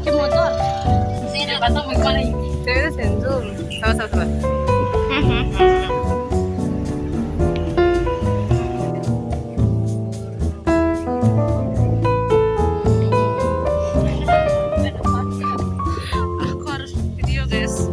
pakai motor. Sini kata mau gimana ini? Saya sensor. Sama. Aku harus video guys.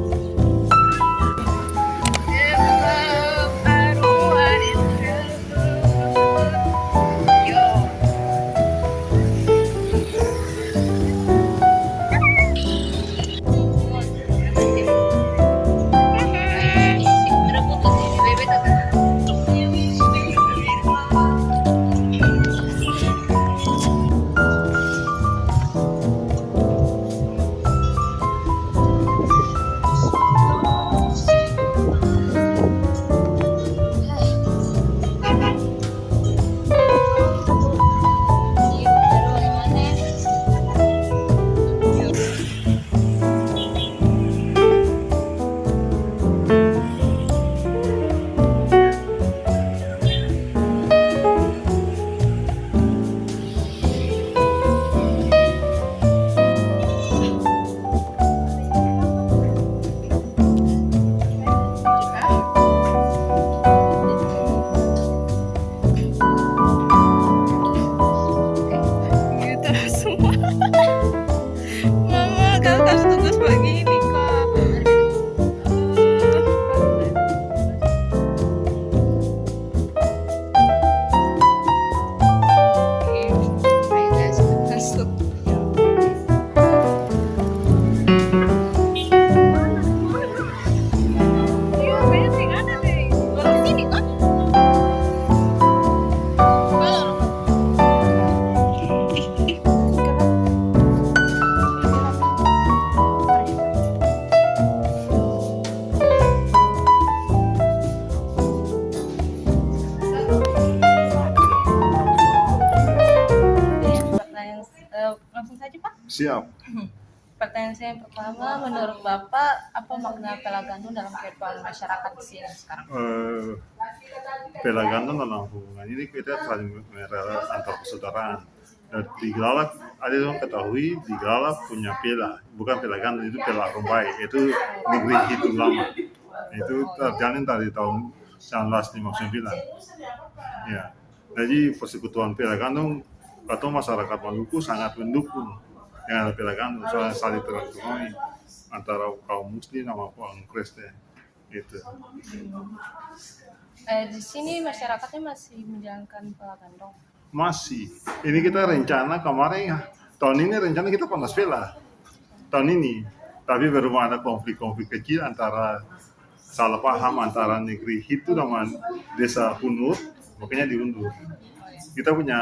Langsung saja Pak. Siap. Pertanyaan saya yang pertama, menurut Bapak apa makna Pela Gandum dalam kehidupan masyarakat di sini sekarang? Pela Gandum dalam hubungan ini kita saling merela antar persaudaraan. Dan di Galalak ada yang ketahui di Galalak punya pela, bukan Pela Gandum, itu Pela Rumbai, itu negeri hitung lama. Itu terjalin dari tahun 1959. Ya. Jadi persekutuan Pela Gandum atau masyarakat Maluku sangat mendukung dengan Pela Gandum, soalnya saling berkongsi antara kaum Muslim sama kaum Kristen itu. Di sini masyarakatnya masih menjalankan Pela Gandum. Masih. Ini kita rencana kemarin tahun ini rencana kita panas pela tahun ini, tapi baru ada konflik-konflik kecil antara salah paham antara negeri Hitu sama desa Hunur, makanya diundur. Kita punya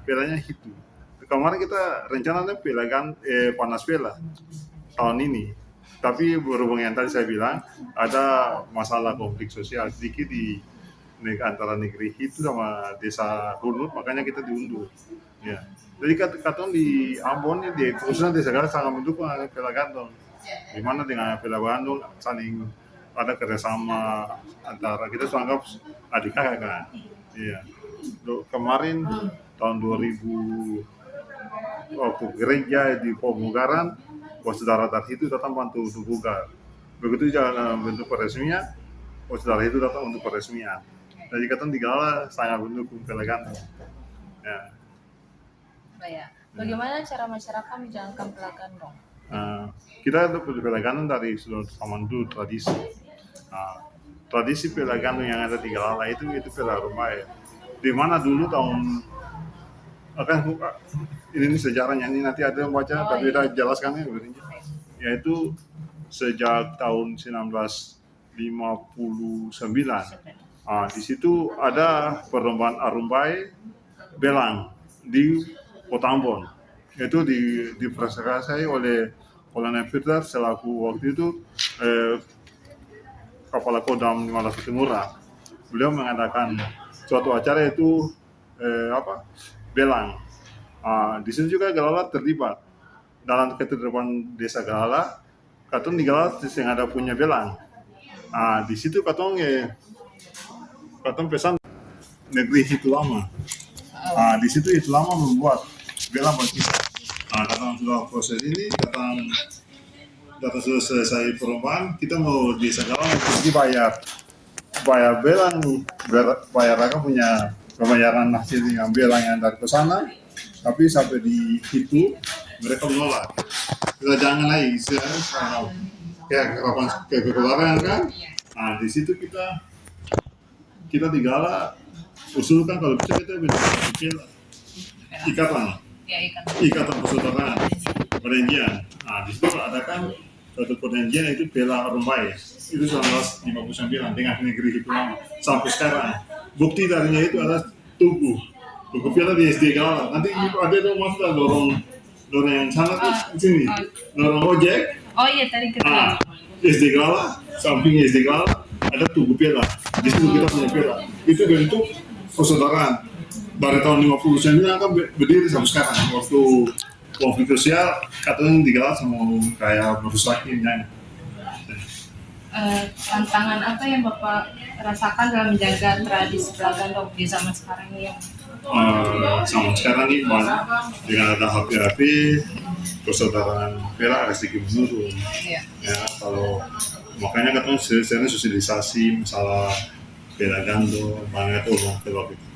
pelanya Hitu. Kemarin kita rencananya panas pela tahun ini, tapi berhubung yang tadi saya bilang ada masalah konflik sosial sedikit di antara negeri Hitu sama desa Hunur, makanya kita diundur. Ya. Jadi kata di Ambon ini, khususnya desa Galat sangat mendukung Pela Gandum. Di mana dengan Pela Gandum saling ada kerjasama antara kita anggap adik kakak kan. Iya. Kemarin tahun 2000 waktu gereja di Pemugaran, saudara dari itu datang bantu Bugar. Begitu jalan bentuk peresmian, saudara itu datang untuk peresmian. Jadi kata di Galala sangat mendukung Pela Gandum. Ya. Bagaimana cara masyarakat menjalankan Pela Gandum? Kita Pela Gandum dari zaman dulu tradisi. Tradisi Pela Gandum yang ada di Galala itu Pela Rumbai. Di mana dulu tahun ini sejarahnya ini nanti ada yang baca, tapi kita jelaskan yaitu sejak tahun 1959. Di situ ada perlombaan Arumbai Belang di Kota Ambon. Itu diprakarsai oleh Kolonel Firdaus selaku waktu itu Kepala Kodam Maluku Timura. Beliau mengadakan suatu acara itu Belang. Di situ juga Galala terlibat dalam keterlibatan desa Galala. Katong di Galala yang ada punya Belang. Di situ katong pesan negeri Hitu Lama. Di situ Hitu Lama membuat Belang Bautista. Nah, datang sudah proses ini, datang sudah selesai perlombaan, kita mau di segala pergi bayar belang nih, bayar akan punya pembayaran hasil yang belang yang dari pesana, tapi sampai di itu mereka menolak. Kita jangan lagi, kayak kekeluaran kan. Nah di situ kita digala usulkan kalau bisa kita bisa ikatan Ya, ikan. ikatan persaudaraan perjanjian. Nah di situ adakan suatu perjanjian itu Pela Rumbai itu 1959 dengan negeri itu sampai sekarang. Bukti darinya itu adalah tubuh Pela di SD Galala. Nanti ada tuh masalah dorong yang sana tuh di sini, dorong ojek. Oh iya, tadi kita Ah, SD Galala, samping SD Galala ada tubuh Pela. Di situ kita punya Pela. Itu bentuk persaudaraan. Dari tahun 59 kan berdiri sampai sekarang. Waktu konflik sosial katanya digelar sama kayak merusakin nyanyi. tantangan apa yang Bapak rasakan dalam menjaga tradisi Pelagandong di zaman sekarang ini yang Sama sekarang ini banyak dengan ada HP persaudaraan Pela agak sedikit menurun. ya. Ya kalau makanya katanya sering sosialisasi masalah Pela Gandong, banyak tuh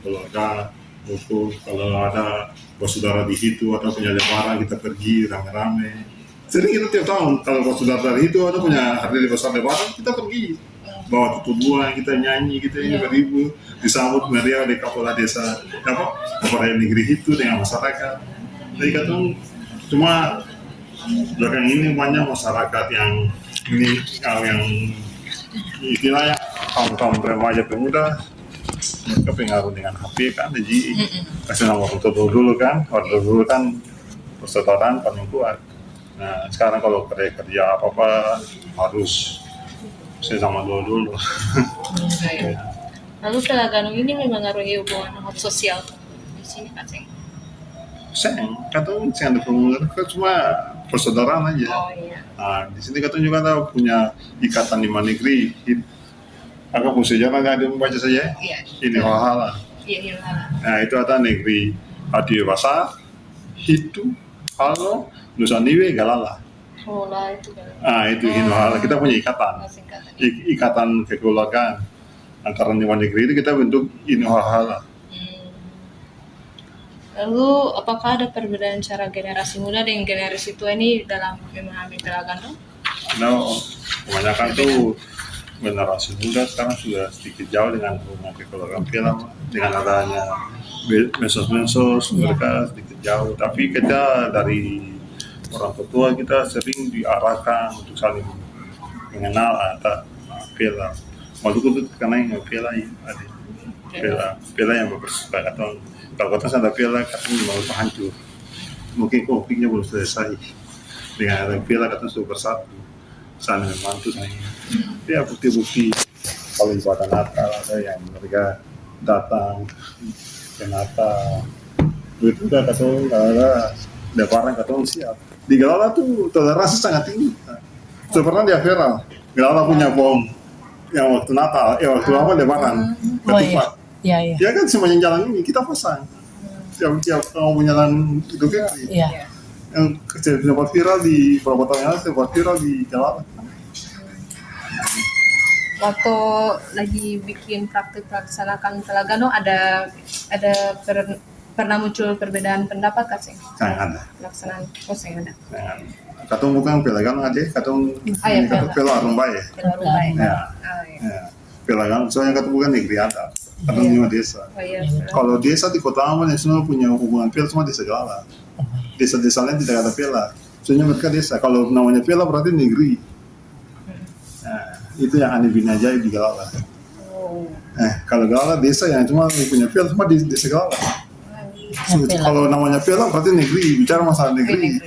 keluarga untuk kalau ada bersaudara di situ atau punya lebaran kita pergi rame-rame. Sering kita tiap tahun kalau bersaudara dari itu atau punya hari besar lebaran kita pergi bawa tubuhan kita nyanyi kita ini beribu disambut meriah di kepala desa kepala negeri itu dengan masyarakat. Jadi katanya cuma belakang ini banyak masyarakat yang ini yang istilahnya kaum remaja pemuda mereka pengaruh dengan HP kan, jadi kasih nama order dulu kan persaudaraan paling kuat. Nah sekarang kalau kerja apa harus saya sama dulu. Lalu Pelagandong ini memengaruhi hubungan sosial di sini Kak Ceng? Katanya ada pengaruh cuma persaudaraan aja. Oh iya. Nah, di sini katanya juga ada punya ikatan lima negeri. Agak pun sejarah nggak ada membaca saja. Iya. Ini Wahala. Iya. Nah itu ada negeri Adiwasa, Hitu, Halo, Nusaniwe, Galala. Oh lah itu kan. Nah itu Hinohala. Kita punya ikatan, Singkatan. ikatan kekeluargaan antara lima negeri itu kita bentuk Hinohala. Lalu apakah ada perbedaan cara generasi muda dan generasi tua ini dalam memahami Pelagandong? Nah, kebanyakan tuh generasi muda sekarang sudah sedikit jauh dengan hubungan kekeluargaan film dengan adanya medsos mereka sedikit jauh. Tapi kita dari orang tua kita sering diarahkan untuk saling mengenal atau film. Waktu itu karena yang film yang berkesepakatan. Kalau kota ada piala katanya mau hancur, mungkin konfliknya belum selesai. Dengan ada piala katanya sudah bersatu, saling membantu saling. Ya bukti-bukti kalau ibadah Natal ada yang mereka datang ke Natal, begitu kan katanya ada lebaran katanya siap. Di Galala tuh toleransi sangat tinggi. Seperti di Avera, Galala punya bom yang waktu Natal, waktu apa lebaran, ketupat. Iya. Ya kan semuanya jalan ini kita pasang. Tiap kamu punya jalan itu kan. Iya. Yang sempat viral di beberapa tahun yang lalu sempat viral di Jalan. Waktu lagi bikin praktik melaksanakan Pelagandong ada pernah muncul perbedaan pendapat Kak Ceng? Jangan ada. Pelaksanaan saya ada. Jangan. Katong bukan Pelagan aja, katong iya, Pela Rumbai. Pela Rumbai. Ya. iya. Pelagan soalnya katong bukan negeri adat. Katong lima desa. Oh iya. Kalau desa di kota Ambon yang semua punya hubungan Pela cuma desa Galala. Desa-desa lain tidak ada Pela. Soalnya mereka desa. Kalau namanya Pela berarti negeri. Nah, itu yang aneh bin ajaib di Galala. Oh. Kalau Galala desa yang cuma punya Pela cuma di desa Galala. Kalau namanya Pela berarti negeri, bicara masalah negeri.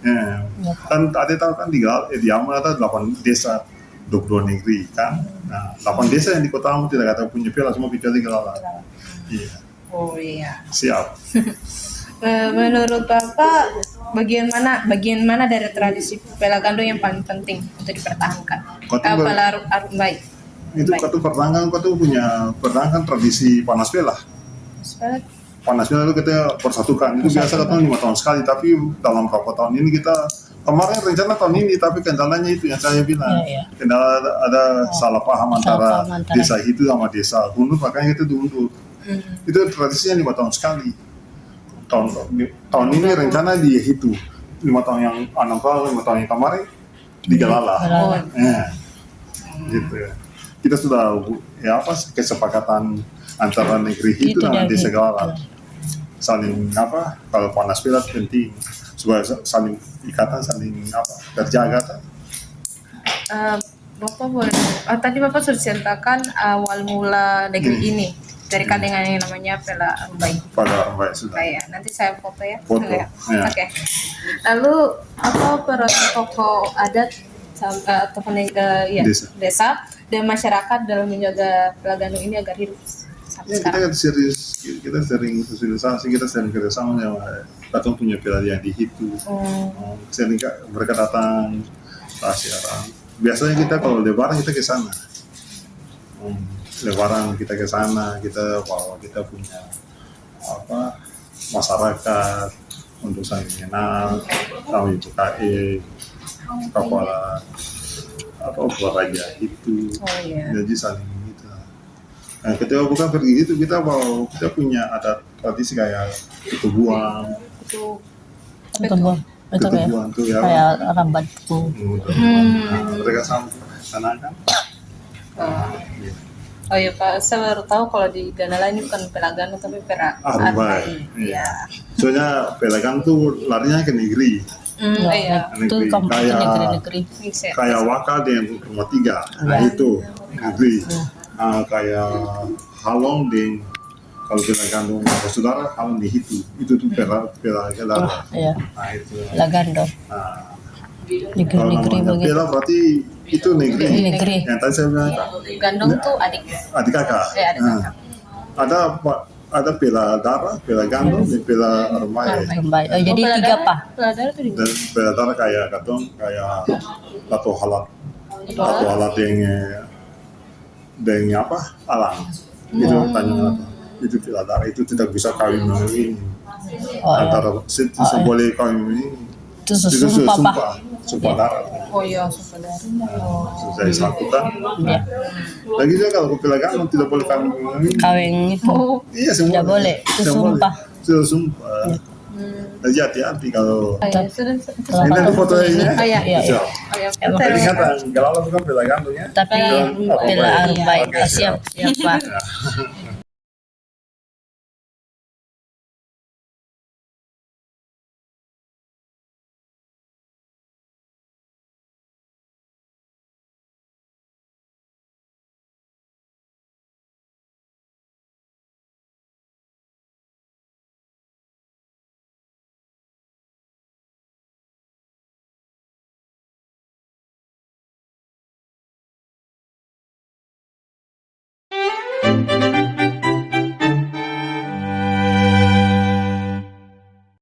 Ya. Kan ada tahu kan di Ambon ada 8 desa, 22 negeri kan. Nah, 8 desa yang di kota Ambon tidak ada punya Pela, semua kecuali Galala. Iya. Oh iya. Siap. Menurut Bapak bagian mana dari tradisi Pelagandong yang paling penting untuk dipertahankan? Pela Rumbai. Itu kata pertanggang, kata punya pertanggang tradisi panas Pela. panasnya lalu kita persatukan. Itu biasa katanya 5 tahun sekali, tapi dalam beberapa tahun ini kita kemarin rencana tahun ini, tapi kendalanya itu yang saya bilang, kendala ada salah paham antara desa itu sama desa Hunut, makanya kita diundur. Itu tradisinya 5 tahun sekali. Tahun ini rencana di itu 5 tahun yang 6 tahun, 5 tahun yang kemarin di Galala. Gitu ya. Kita sudah ya apa kesepakatan antara negeri itu dengan desa Galala. Saling apa, kalau panas pilot penting supaya saling ikatan, saling apa, terjaga kan. Bapak boleh, tadi Bapak sudah ceritakan awal mula negeri ini dari dengan yang namanya Pela Arumbai. Pada Arumbai sudah. Ya, nanti saya foto ya. Foto. Ya. Ya. Oke. Lalu apa peran tokoh adat atau ya, desa dan masyarakat dalam menjaga Pela Gandong ini agar hidup sampai Ya, sekarang? kita sering sosialisasi, kita sering kerjasama sama datang punya Pela yang di situ. Sering mereka datang siaran. Biasanya kita kalau lebaran kita ke sana. Lebaran kita ke sana, kita bawa kita punya apa masyarakat untuk saling kenal, kami PKI, kepala raja itu, jadi saling gitu. Nah, ketika bukan pergi itu kita bawa, kita punya ada tradisi kayak ketubuhan, ketubuhan tuh ya, kayak rambat tuh. Mereka sana kan. Oh iya Pak, saya baru tahu kalau di Ganala ini bukan Pela Gandong tapi Pela Arumbai. Iya. Soalnya Pela Gandong tuh larinya ke negeri. Iya. Itu kampung negeri-negeri. Kayak Wakal dengan rumah 3. Nah itu negeri. Kayak Halong dan kalau Pela Gandong saudara Halong di situ. Itu tuh Pela Gandong. Iya. Nah itu. Pela Gandong. Negeri-negeri begitu. Pela berarti itu negeri. Yang tadi saya bilang Gandong tuh adik kakak. Ya, adik kakak. Ada Pela Darah, Pela Gandong, dan Pela Arumbai. Oh, jadi 3 Pak. Pela Darah tuh di Dan Pela Darah kayak katong kayak Tato Halat yang apa alam itu tanya itu Pela Darah itu tidak bisa kawin antara boleh kawin itu sumpah darah. Oh iya, sumpah darah. Sudah disatukan. Lagi juga kalau Pela Gandong tidak boleh kawin itu. Iya semua. Tidak boleh, itu sumpah. Sudah sumpah. Jadi hati-hati kalau. Ini ada fotonya. Oh iya. Iya. Jadi kata Galala bukan Pela Gandong ya. Tapi Pela Arumbai. Oke, Siap Pak.